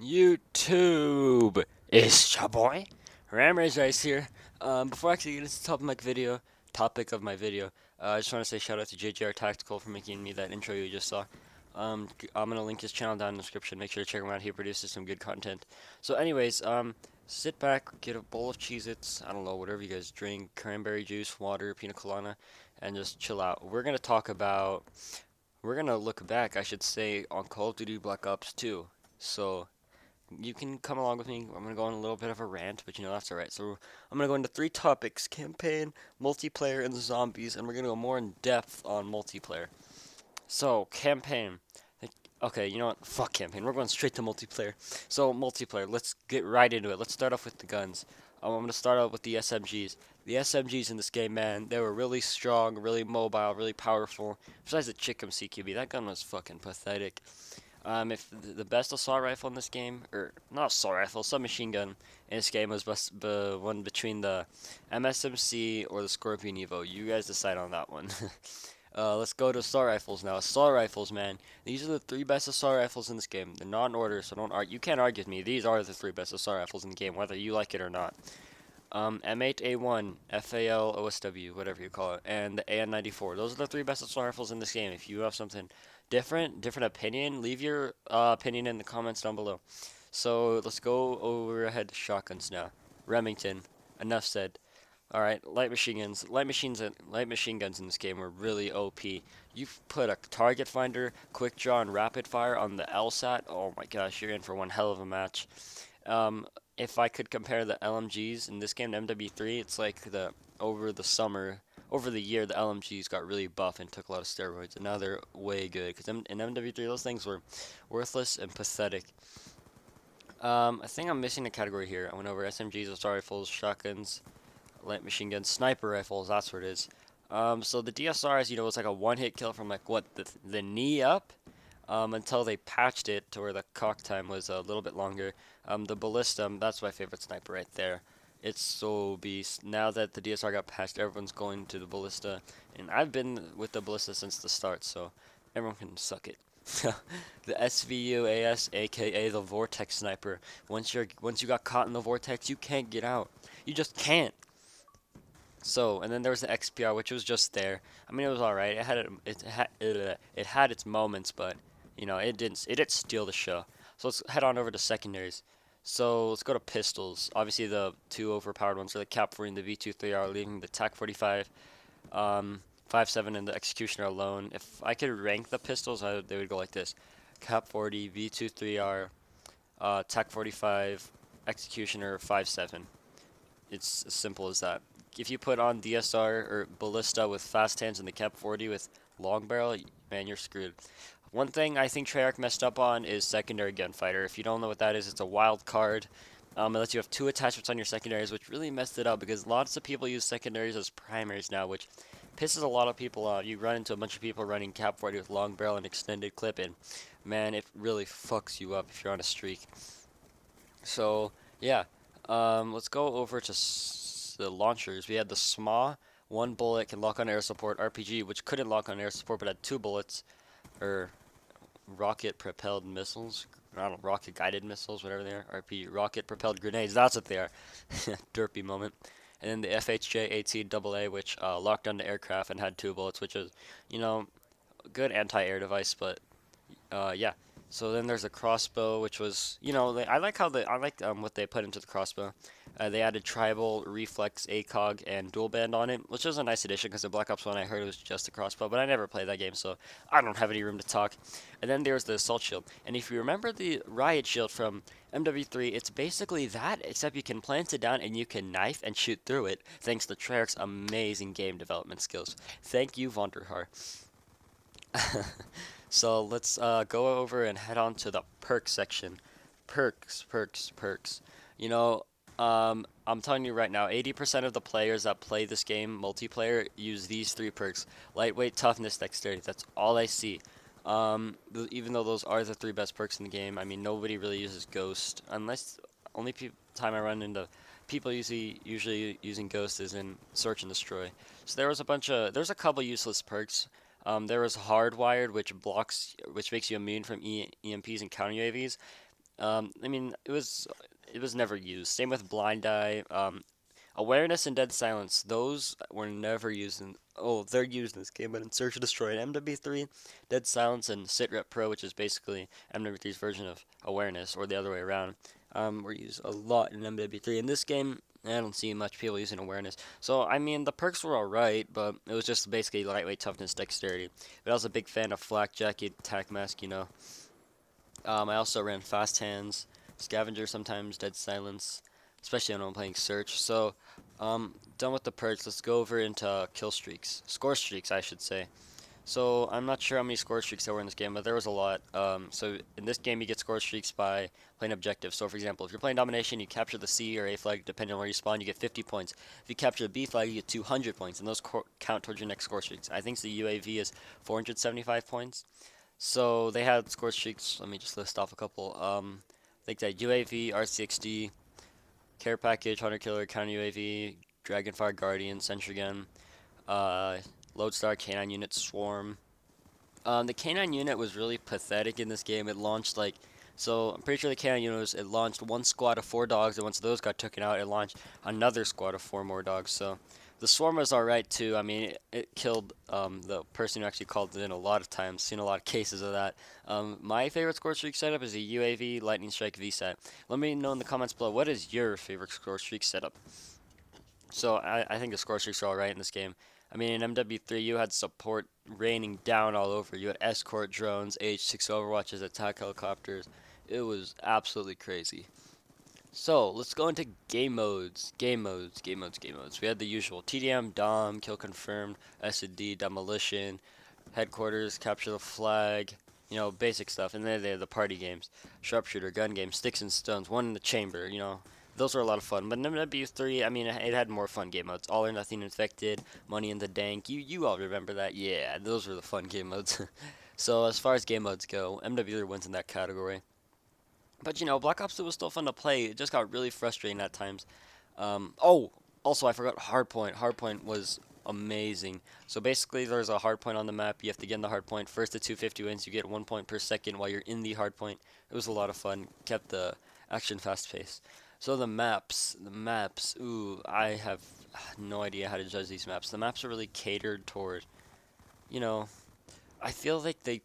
YouTube, it's your boy Ramirez Rice here. Before I actually get into the topic of my video, I just want to say shout out to JJR Tactical for making me that intro you just saw. I'm gonna link his channel down in the description. Make sure to check him out. He produces some good content. So, anyways, sit back, get a bowl of Cheez-Its, I don't know, whatever you guys drink, cranberry juice, water, pina colada, and just chill out. We're gonna look back, I should say, on Call of Duty Black Ops 2. So you can come along with me. I'm gonna go on a little bit of a rant, but that's alright. So I'm gonna go into three topics: campaign, multiplayer, and zombies, and we're gonna go more in depth on multiplayer. So campaign. Okay, you know what? Fuck campaign. We're going straight to multiplayer. So multiplayer. Let's get right into it. Let's start off with the guns. I'm gonna start out with the SMGs. The SMGs in this game, man, they were really strong, really mobile, really powerful. Besides the Chickum CQB, that gun was fucking pathetic. If the best assault rifle in this game, or not assault rifle, submachine gun in this game was the one between the MSMC or the Scorpion Evo. You guys decide on that one. Let's go to assault rifles now. Assault rifles, man. These are the three best assault rifles in this game. They're not in order, so don't argue. You can't argue with me. These are the three best assault rifles in the game, whether you like it or not. M8A1, FAL, OSW, whatever you call it, and the AN94. Those are the three best assault rifles in this game. If you have something different opinion, leave your opinion in the comments down below. So let's go over ahead to shotguns now. Remington. Enough said. All right, light machine guns. Light machine guns in this game are really OP. You put a target finder, quick draw, and rapid fire on the LSAT. Oh my gosh, you're in for one hell of a match. Um, if I could compare the LMGs in this game to MW3, it's like over the summer, over the year, the LMGs got really buff and took a lot of steroids, and now they're way good. Because in MW3, those things were worthless and pathetic. I think I'm missing a category here. I went over SMGs, assault rifles, shotguns, light machine guns, sniper rifles. That's what it is. So the DSR, as you know, was like a one-hit kill from like what the knee up until they patched it to where the cock time was a little bit longer. The ballista, that's my favorite sniper right there. It's so beast. Now that the DSR got patched, everyone's going to the ballista, and I've been with the ballista since the start, so everyone can suck it. The SVUAS, aka the Vortex Sniper. Once you got caught in the vortex, you can't get out. You just can't. So, and then there was the XPR, which was just there. I mean, it was all right. It had its moments, but it didn't steal the show. So let's head on over to secondaries. So let's go to pistols. Obviously, the two overpowered ones are the Cap 40 and the V23R, leaving the TAC 45, 5.7, and the Executioner alone. If I could rank the pistols, they would go like this: Cap 40, V23R, TAC 45, Executioner 5.7. It's as simple as that. If you put on DSR or Ballista with fast hands and the Cap 40 with long barrel, man, you're screwed. One thing I think Treyarch messed up on is secondary gunfighter. If you don't know what that is, it's a wild card. It lets you have two attachments on your secondaries, which really messed it up because lots of people use secondaries as primaries now, which pisses a lot of people off. You run into a bunch of people running Cap 40 with long barrel and extended clip, and man, it really fucks you up if you're on a streak. So, yeah. Let's go over to the launchers. We had the SMA, one bullet can lock on air support, RPG, which couldn't lock on air support but had two bullets, or rocket propelled missiles. I don't know, rocket guided missiles, whatever they are. RP, rocket propelled grenades, that's what they are. Derpy moment. And then the FHJ 18 AA, which locked onto aircraft and had two bullets, which is, you know, a good anti air device, but yeah. So then there's a crossbow, which was, I like what they put into the crossbow. They added tribal, reflex, ACOG, and dual band on it, which was a nice addition because in Black Ops 1 I heard it was just a crossbow, but I never played that game, so I don't have any room to talk. And then there's the assault shield. And if you remember the riot shield from MW3, it's basically that, except you can plant it down and you can knife and shoot through it, thanks to Treyarch's amazing game development skills. Thank you, Vonderhaar. So let's go over and head on to the perk section. Perks, perks, perks. You know, I'm telling you right now, 80% of the players that play this game multiplayer use these three perks: lightweight, toughness, dexterity. That's all I see. Even though those are the three best perks in the game, I mean nobody really uses Ghost unless only time I run into people usually using Ghost is in Search and Destroy. So there's a couple useless perks. There was Hardwired, which makes you immune from EMPs and counter UAVs. I mean, it was never used. Same with Blind Eye. Awareness and Dead Silence, those were never used in. Oh, they're used in this game, but in Search and Destroy and MW3, Dead Silence and Sitrep Pro, which is basically MW3's version of Awareness, or the other way around, were used a lot in MW3. In this game, I don't see much people using Awareness. So, I mean, the perks were alright, but it was just basically lightweight toughness, dexterity. But I was a big fan of Flak Jacket, Attack Mask, you know. I also ran Fast Hands, Scavenger sometimes, Dead Silence, especially when I'm playing Search. So, done with the perks. Let's go over into kill streaks, score streaks, I should say. So I'm not sure how many score streaks there were in this game, but there was a lot. So in this game, you get score streaks by playing objectives. So for example, if you're playing domination, you capture the C or A flag, depending on where you spawn, you get 50 points. If you capture the B flag, you get 200 points, and those count towards your next score streaks. I think the UAV is 475 points. So they had score streaks. Let me just list off a couple. I think that UAV, R60, Care Package, Hunter Killer, Counter UAV, Dragonfire Guardian, Sentry Gun, uh, Lodestar, Canine Unit, Swarm. The Canine Unit was really pathetic in this game. It launched like, so I'm pretty sure the Canine Unit it launched one squad of 4 dogs, and once those got taken out, it launched another squad of 4 more dogs. So the Swarm was alright too. I mean, it killed the person who actually called it in a lot of times. Seen a lot of cases of that. My favorite score streak setup is the UAV Lightning Strike VSAT. Let me know in the comments below, what is your favorite score streak setup? So I think the score streaks are alright in this game. I mean, in MW3, you had support raining down all over. You had escort drones, H6 overwatches, attack helicopters. It was absolutely crazy. So let's go into game modes. Game modes. We had the usual TDM, Dom, kill confirmed, S&D, demolition, headquarters, capture the flag, you know, basic stuff. And then they have the party games, sharpshooter, gun game, sticks and stones, one in the chamber, you know. Those were a lot of fun. But in MW3, I mean, it had more fun game modes. All or nothing infected, money in the dank. You all remember that? Yeah, those were the fun game modes. So as far as game modes go, MW3 wins in that category. But you know, Black Ops 2 was still fun to play. It just got really frustrating at times. Oh, also I forgot Hardpoint. Hardpoint was amazing. So basically, there's a hardpoint on the map. You have to get in the hardpoint. First to 250 wins. You get 1 point per second while you're in the hardpoint. It was a lot of fun. Kept the action fast paced. So the maps. Ooh, I have no idea how to judge these maps. The maps are really catered toward, you know, I feel like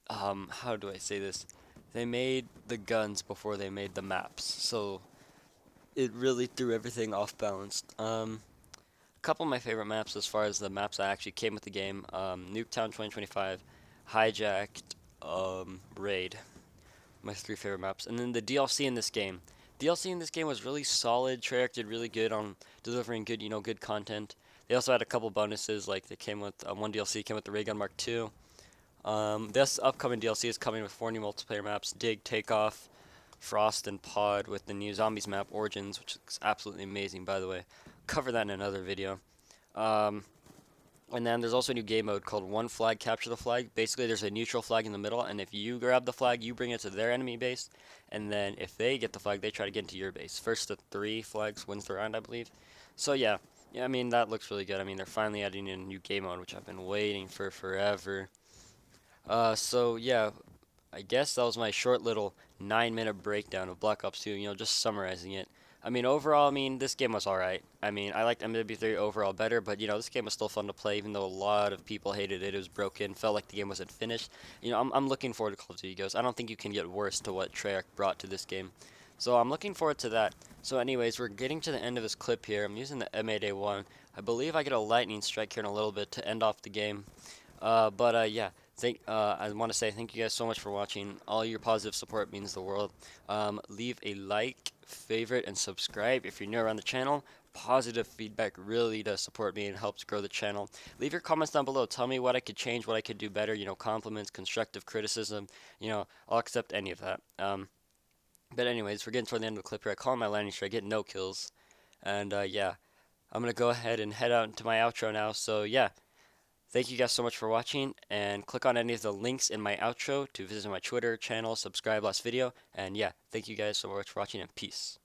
how do I say this? They made the guns before they made the maps, so it really threw everything off balanced. A couple of my favorite maps as far as the maps that actually came with the game, Nuketown 2025, Hijacked, Raid, my 3 favorite maps, and then the DLC in this game. DLC in this game was really solid. Treyarch did really good on delivering good, you know, good content. They also had a couple bonuses, like they came with one DLC came with the Ray Gun Mark II. This upcoming DLC is coming with 4 new multiplayer maps: Dig, Takeoff, Frost, and Pod, with the new Zombies map, Origins, which looks absolutely amazing, by the way. Cover that in another video. Um, and then there's also a new game mode called One Flag, Capture the Flag. Basically, there's a neutral flag in the middle, and if you grab the flag, you bring it to their enemy base, and then if they get the flag, they try to get into your base. First to 3 flags wins the round, I believe. So yeah, I mean, that looks really good. I mean, they're finally adding in a new game mode, which I've been waiting for forever. So yeah, I guess that was my short little 9 minute breakdown of Black Ops 2, you know, just summarizing it. I mean, overall, I mean, this game was alright. I mean, I liked MW3 overall better, but, you know, this game was still fun to play, even though a lot of people hated it. It was broken, felt like the game wasn't finished. You know, I'm looking forward to Call of Duty Ghosts. I don't think you can get worse to what Treyarch brought to this game. So I'm looking forward to that. So anyways, we're getting to the end of this clip here. I'm using the M8A1. I believe I get a lightning strike here in a little bit to end off the game. Yeah. I want to say thank you guys so much for watching. All your positive support means the world. Leave a like, favorite, and subscribe if you're new around the channel. Positive feedback really does support me and helps grow the channel. Leave your comments down below. Tell me what I could change, what I could do better. You know, compliments, constructive criticism. You know, I'll accept any of that. But anyways, we're getting toward the end of the clip here. I call my landing strike, get no kills, and yeah, I'm gonna go ahead and head out into my outro now. So yeah. Thank you guys so much for watching, and click on any of the links in my outro to visit my Twitter channel, subscribe last video, and yeah, thank you guys so much for watching, and peace.